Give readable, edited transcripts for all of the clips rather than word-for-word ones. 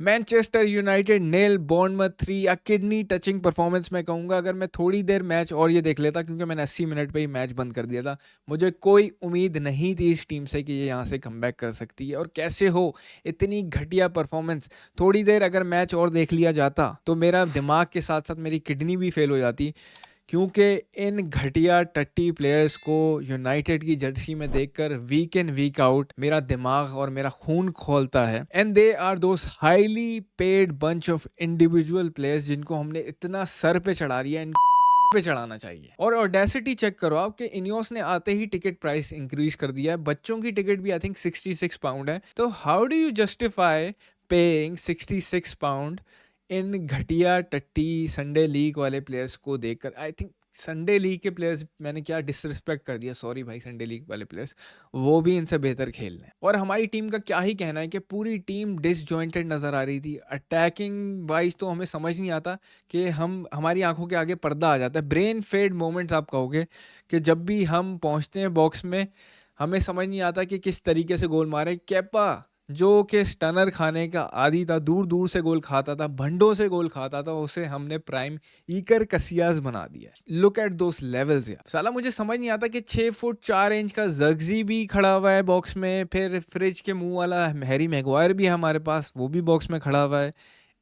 Manchester United nail Bournemouth 3, या kidney touching performance मैं कहूँगा। अगर मैं थोड़ी देर मैच और ये देख लेता, क्योंकि मैंने 80 मिनट पे ही मैच बंद कर दिया था, मुझे कोई उम्मीद नहीं थी इस टीम से कि ये यहाँ से कमबैक कर सकती है। और कैसे हो इतनी घटिया परफॉर्मेंस। थोड़ी देर अगर मैच और देख लिया जाता तो मेरा दिमाग के साथ साथ मेरी किडनी भी फेल हो जाती, क्योंकि इन घटिया टट्टी प्लेयर्स को यूनाइटेड की जर्सी में देखकर वीक इन वीक आउट मेरा दिमाग और मेरा खून खोलता है। And they are those highly paid bunch of individual players जिनको हमने इतना सर पे चढ़ा दिया, इनको पे चढ़ाना चाहिए। और ऑडेसिटी चेक करो आप कि इनियोस ने आते ही टिकट प्राइस इंक्रीज कर दिया है। बच्चों की टिकट भी आई थिंक 66 पाउंड है। तो how do you justify paying 66 pound इन घटिया टट्टी संडे लीग वाले प्लेयर्स को देखकर? आई थिंक संडे लीग के प्लेयर्स, मैंने क्या डिसरिस्पेक्ट कर दिया, सॉरी भाई। संडे लीग वाले प्लेयर्स वो भी इनसे बेहतर खेल रहे हैं। और हमारी टीम का क्या ही कहना है कि पूरी टीम डिसजॉइंटेड नज़र आ रही थी। अटैकिंग वाइज तो हमें समझ नहीं आता कि हमारी आंखों के आगे पर्दा आ जाता है। ब्रेन फेड मोमेंट्स आप कहोगे कि जब भी हम पहुंचते हैं बॉक्स में हमें समझ नहीं आता कि किस तरीके से गोल मारे। केपा जो कि स्टनर खाने का आदी था, दूर दूर से गोल खाता था, भंडों से गोल खाता था, उसे हमने प्राइम ईकर कसियास बना दिया। लुक एट दोस लेवल्स यार। साला मुझे समझ नहीं आता कि 6 फुट 4 इंच का जर्गजी भी खड़ा हुआ है बॉक्स में, फिर फ्रिज के मुंह वाला हैरी मैगवायर भी है हमारे पास, वो भी बॉक्स में खड़ा हुआ है।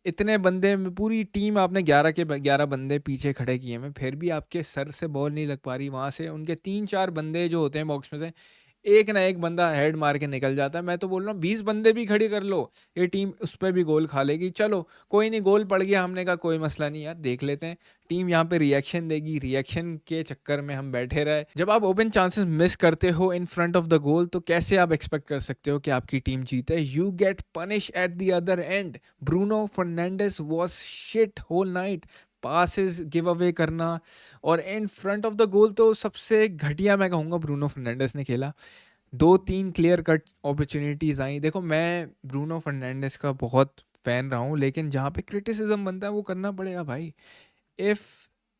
इतने बंदे में पूरी टीम आपने 11 के 11 बंदे पीछे खड़े किए हैं, फिर भी आपके सर से बॉल नहीं लग पा रही। वहां से उनके 3-4 बंदे जो होते हैं बॉक्स में से एक ना एक बंदा हेड मार के निकल जाता है। मैं तो बोल रहा हूँ 20 बंदे भी खड़ी कर लो, ये टीम उस पर भी गोल खा लेगी। चलो कोई नहीं, गोल पड़ गया, हमने कहा कोई मसला नहीं यार, देख लेते हैं टीम यहाँ पे रिएक्शन देगी। रिएक्शन के चक्कर में हम बैठे रहे। जब आप ओपन चांसेस मिस करते हो इन फ्रंट ऑफ द गोल, तो कैसे आप एक्सपेक्ट कर सकते हो कि आपकी टीम जीते? You get punish at the other end. Bruno Fernandes was shit whole night. Passes give away करना, और in front of the goal तो सबसे घटिया मैं कहूँगा ब्रूनो फर्नांडिस ने खेला। 2-3 क्लियर कट अपॉर्चुनिटीज़ आई। देखो मैं ब्रूनो फर्नांडिस का बहुत फ़ैन रहा हूँ, लेकिन जहाँ पे क्रिटिसिज्म बनता है वो करना पड़ेगा भाई। If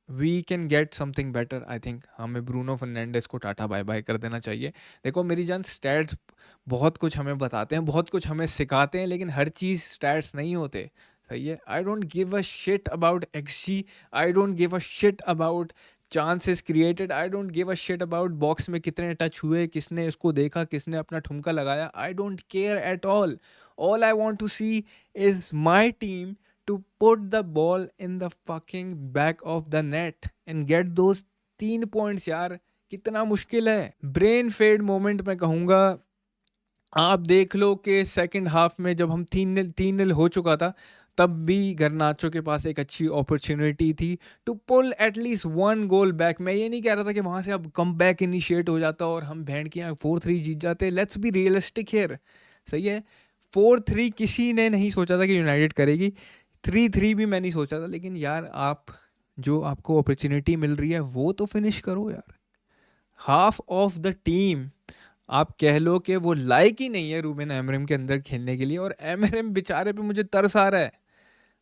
we can get something better, I think हमें ब्रूनो फर्नांडिस को टाटा बाय बाय कर देना चाहिए। देखो मेरी जान, स्टैट्स बहुत कुछ हमें बताते हैं, बहुत कुछ हमें सिखाते हैं, लेकिन हर चीज़ स्टैट्स नहीं होते। सही है, I don't give a shit about XD, I don't give a shit about chances created, I don't give a shit about box में कितने टच हुए, किसने इसको देखा, किसने अपना ठुमका लगाया। I don't care at all. All I want to see is my team to put the ball in the fucking back of the net and get those 3 points यार। कितना मुश्किल है। ब्रेन फेड मोमेंट मैं कहूँगा। आप देख लो कि second half में जब हम 3-0 हो चुका था, तब भी गर्नाचो के पास एक अच्छी अपॉर्चुनिटी थी to pull at least 1 goal back. मैं ये नहीं कह रहा था कि वहाँ से अब कम बैक इनिशिएट हो जाता और हम बैंड के यहाँ 4-3 जीत जाते। Let's be realistic here. सही है, 4-3 किसी ने नहीं सोचा था कि यूनाइटेड करेगी। 3-3 भी मैं नहीं सोचा था, लेकिन यार आप जो आपको अपॉर्चुनिटी मिल रही है वो तो फिनिश करो यार। हाफ ऑफ द टीम आप कह लो कि वो लायक ही नहीं है रूबेन एमरिम के अंदर खेलने के लिए, और एमरिम बेचारे पे मुझे तरस आ रहा है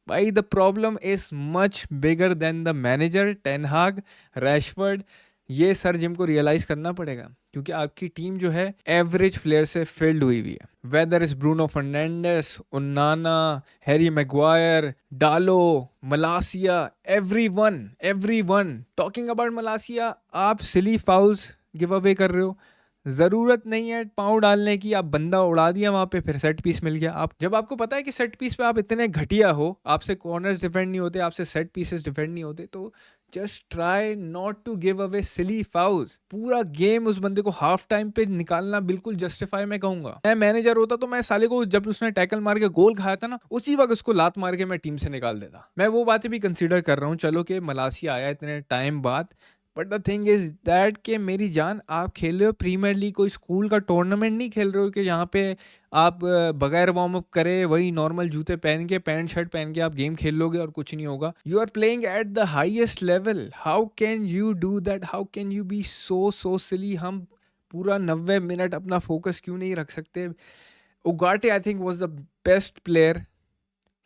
भाई। The problem is much bigger than the manager ten हाग, रैशफोर्ड। ये सर जिम को रियलाइज करना पड़ेगा, क्योंकि आपकी टीम जो है एवरेज प्लेयर से फिल्ड हुई हुई है। वेदर इज ब्रूनो फर्नांडिस, उन्नाना, Harry Maguire, Dalot, Malacia, everyone talking about Malacia. आप सिली फाउल्स गिव अवे कर रहे हो, ज़रूरत नहीं है पाँव डालने की। आप बंदा उड़ा दिया वहाँ पे, फिर सेट पीस मिल गया। आप जब आपको पता है कि सेट पीस पे आप इतने घटिया हो, आपसे कॉर्नर्स डिफेंड नहीं होते, आपसे सेट पीसेस डिफेंड नहीं होते, तो just try not to give away silly fouls. पूरा गेम उस बंदे को हाफ टाइम पे निकालना बिल्कुल जस्टिफाई मैं कहूँगा। मैं मैनेजर होता तो मैं साले को, जब उसने टैकल मार के गोल खाया था ना, उसी वक्त उसको लात मार के मैं टीम से निकाल देता। मैं वो बातें भी कंसिडर कर रहा हूँ, चलो कि मलासिया आया इतने टाइम बाद, but the thing is that कि मेरी जान, आप खेल रहे हो प्रीमियर लीग, कोई स्कूल का टूर्नामेंट नहीं खेल रहे हो कि यहाँ पे आप बगैर वार्म अप करे वही नॉर्मल जूते पहन के, पैंट शर्ट पहन के आप गेम खेल लोगे और कुछ नहीं होगा। You are playing at the highest level, how can you do that? How can you be so silly? हम पूरा 90 मिनट अपना फोकस क्यों नहीं रख सकते? उगाटे I think was the best player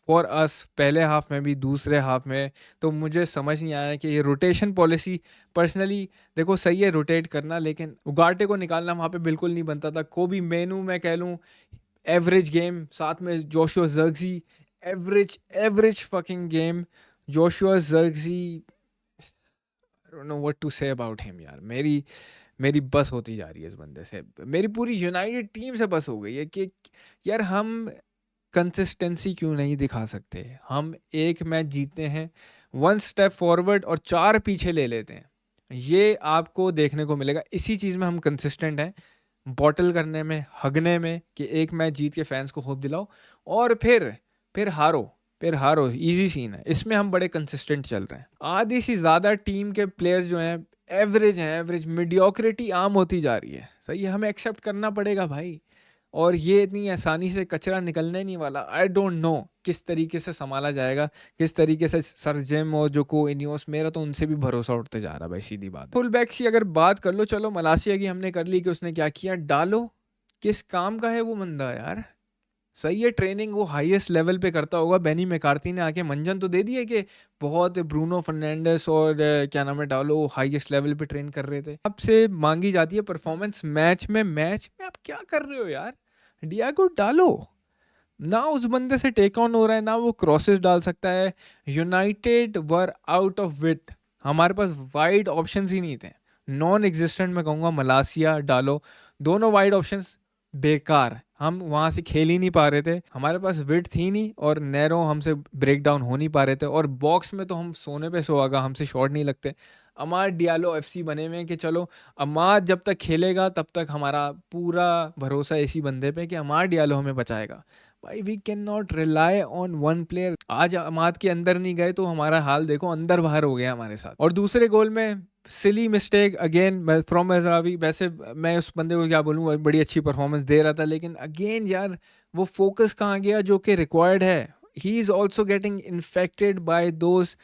for us, पहले हाफ में भी दूसरे हाफ में। तो मुझे समझ नहीं आया कि ये रोटेशन पॉलिसी, पर्सनली देखो सही है रोटेट करना, लेकिन उगाटे को निकालना वहाँ पे बिल्कुल नहीं बनता था। कोबी मेनू मैं कह लूँ एवरेज गेम, साथ में Joshua Zirkzee average fucking game. Joshua Zirkzee, I don't know what to say about him यार। मेरी बस होती जा रही है इस बंदे से। मेरी पूरी यूनाइटेड टीम से बस हो गई है कि यार हम कंसिस्टेंसी क्यों नहीं दिखा सकते। हम एक मैच जीतते हैं, वन स्टेप फॉरवर्ड और 4 पीछे ले लेते हैं। ये आपको देखने को मिलेगा। इसी चीज़ में हम कंसिस्टेंट हैं, बॉटल करने में, हगने में, कि एक मैच जीत के फैंस को होप दिलाओ और फिर हारो, फिर हारो। ईज़ी सीन है। इसमें हम बड़े कंसिस्टेंट चल रहे हैं। आधी से ज़्यादा टीम के प्लेयर्स जो हैं एवरेज हैं, एवरेज मीडियोक्रिटी आम होती जा रही है। सही है, हमें एक्सेप्ट करना पड़ेगा भाई। और ये इतनी आसानी से कचरा निकलने नहीं वाला। आई डोंट नो किस तरीके से संभाला जाएगा, किस तरीके से सर जिम और जोको इनियोस, मेरा तो उनसे भी भरोसा उठते जा रहा है भाई, सीधी बात है। फुल बैक्स की अगर बात कर लो, चलो मलासिया की हमने कर ली कि उसने क्या किया। डालो किस काम का है वो बंदा यार। सही है, ट्रेनिंग वो हाईएस्ट लेवल पे करता होगा। बेनी मैकार्थी ने आके मंजन तो दे दिए कि बहुत ब्रूनो फर्नांडिस और क्या नाम है डालो हाईएस्ट लेवल पे ट्रेन कर रहे थे। आपसे मांगी जाती है परफॉर्मेंस मैच में आप क्या कर रहे हो यार। डियागो डालो ना, उस बंदे से टेक ऑन हो रहा है ना, वो क्रॉसेस डाल सकता है। यूनाइटेड वर आउट ऑफ विट, हमारे पास वाइड ऑप्शंस ही नहीं थे। नॉन एग्जिस्टेंट मैं कहूँगा। मलासिया डालो दोनों वाइड ऑप्शंस बेकार, हम वहाँ से खेल ही नहीं पा रहे थे। हमारे पास विड थी नहीं और नैरो हमसे ब्रेक डाउन हो नहीं पा रहे थे। और बॉक्स में तो हम सोने पे सुहागा, हमसे शॉट नहीं लगते। अमाद डियालो एफसी बने हुए हैं कि चलो अमाद जब तक खेलेगा तब तक हमारा पूरा भरोसा इसी बंदे पे कि अमाद डियालो हमें बचाएगा। भाई we can not rely on one player. आज अमाद के अंदर नहीं गए तो हमारा हाल देखो, अंदर बाहर हो गया हमारे साथ। और दूसरे गोल में सिली मिस्टेक अगेन फ्रॉम मजरावी। वैसे मैं उस बंदे को क्या बोलूँ, बड़ी अच्छी परफॉर्मेंस दे रहा था, लेकिन अगेन यार वो फोकस कहाँ गया जो कि रिक्वायर्ड है। He is also getting infected by those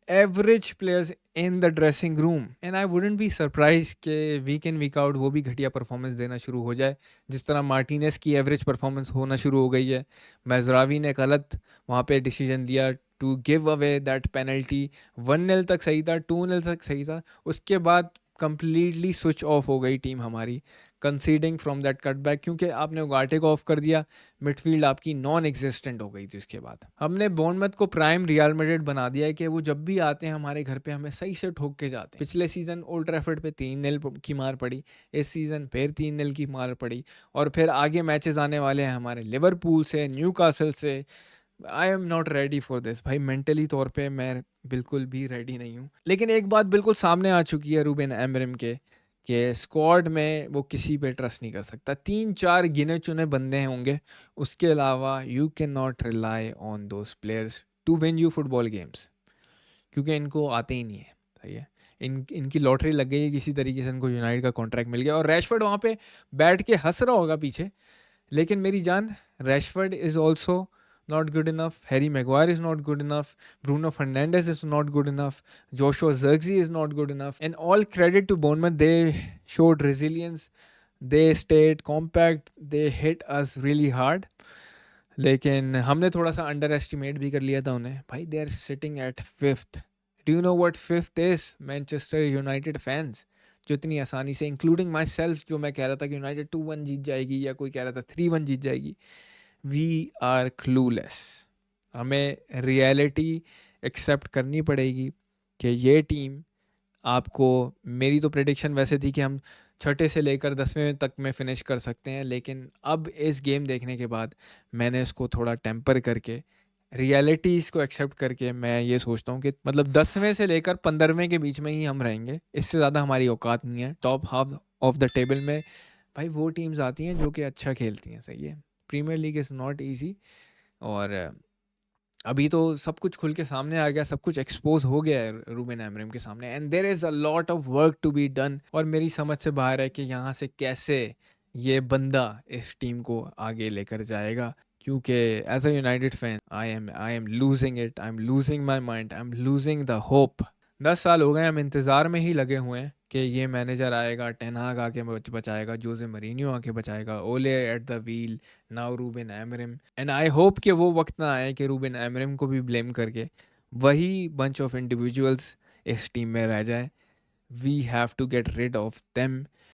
average players in the dressing room and I wouldn't be surprise कि वीक इन वीक आउट वो भी घटिया परफॉर्मेंस देना शुरू हो जाए, जिस तरह मार्टिनेस की एवरेज परफॉर्मेंस होना शुरू हो गई है। मैजरावी ने गलत वहाँ पे डिसीजन लिया to give away that penalty. 1-0 तक सही था, 2-0 तक सही था, उसके बाद कंप्लीटली स्विच ऑफ हो गई टीम हमारी, कंसीडिंग फ्रॉम दैट कटबैक, क्योंकि आपने उगाटे को ऑफ कर दिया। मिडफील्ड आपकी नॉन एग्जिस्टेंट हो गई थी। उसके बाद हमने बॉर्नमथ को प्राइम रियल मैड्रिड बना दिया है कि वो जब भी आते हैं हमारे घर पे हमें सही से ठोक के जाते हैं। पिछले सीज़न ओल्ड ट्रैफर्ड पे 3-0 की मार पड़ी, इस सीज़न फिर 3-0 की मार पड़ी, और फिर आगे मैचेस आने वाले हैं हमारे लिवरपूल से, न्यूकासल से। I am not ready for this भाई, मेंटली तौर पे मैं बिल्कुल भी रेडी नहीं हूँ। लेकिन एक बात बिल्कुल सामने आ चुकी है रूबेन एमरिम के, कि स्क्वाड में वो किसी पे ट्रस्ट नहीं कर सकता। 3-4 गिने चुने बंदे होंगे, उसके अलावा you can not rely on those players to win you football games, क्योंकि इनको आते ही नहीं है। सही है, इनकी लॉटरी लग गई है किसी तरीके से, इनको यूनाइटेड का कॉन्ट्रैक्ट मिल गया। और रैशफर्ड वहाँ पे बैठ के हंस रहा होगा पीछे, लेकिन मेरी जान, Rashford is also not good enough. Harry Maguire is not good enough. Bruno Fernandes is not good enough. Joshua Zirkzee is not good enough. And all credit to Bournemouth, they showed resilience. They stayed compact. They hit us really hard. लेकिन हमने थोड़ा सा under estimate भी कर लिया था उन्हें। भाई they are sitting at 5th। Do you know what 5th is? Manchester United fans जो इतनी आसानी से, इंक्लूडिंग माई सेल्फ, जो मैं कह रहा था कि यूनाइटेड 2-1 जीत जाएगी या कोई कह रहा था 3-1 जीत जाएगी, वी आर क्लूलेस। हमें रियलिटी एक्सेप्ट करनी पड़ेगी कि ये टीम आपको, मेरी तो प्रेडिक्शन वैसे थी कि हम छठे से लेकर 10वें तक में फिनिश कर सकते हैं, लेकिन अब इस गेम देखने के बाद मैंने इसको थोड़ा टेम्पर करके, रियलिटीज़ को एक्सेप्ट करके, मैं ये सोचता हूँ कि मतलब 10वें से लेकर 15वें के बीच में ही हम रहेंगे। इससे ज़्यादा हमारी औकात नहीं है। Top half of the table में भाई वो टीम्स आती हैं जो कि अच्छा खेलती हैं। सही है, Premier League is not easy, और अभी तो सब कुछ खुल के सामने आ गया, सब कुछ एक्सपोज हो गया है रूबेन एमरिम के सामने, and there is a lot of work to be done. और मेरी समझ से बाहर है कि यहाँ से कैसे ये बंदा इस टीम को आगे लेकर जाएगा, क्योंकि as a United fan I am losing it, I am losing my mind, I am losing the hope. 10 साल हो गए हम इंतज़ार में ही लगे हुए हैं कि ये मैनेजर आएगा, टेन हाग आके बचाएगा, जोसे मरीनियो आके बचाएगा, ओले at the wheel, now Ruben Amorim. And I hope कि वो वक्त ना आए कि रूबेन एमरिम को भी ब्लेम करके वही बंच ऑफ इंडिविजुअल्स इस टीम में रह जाए। We have to get rid of them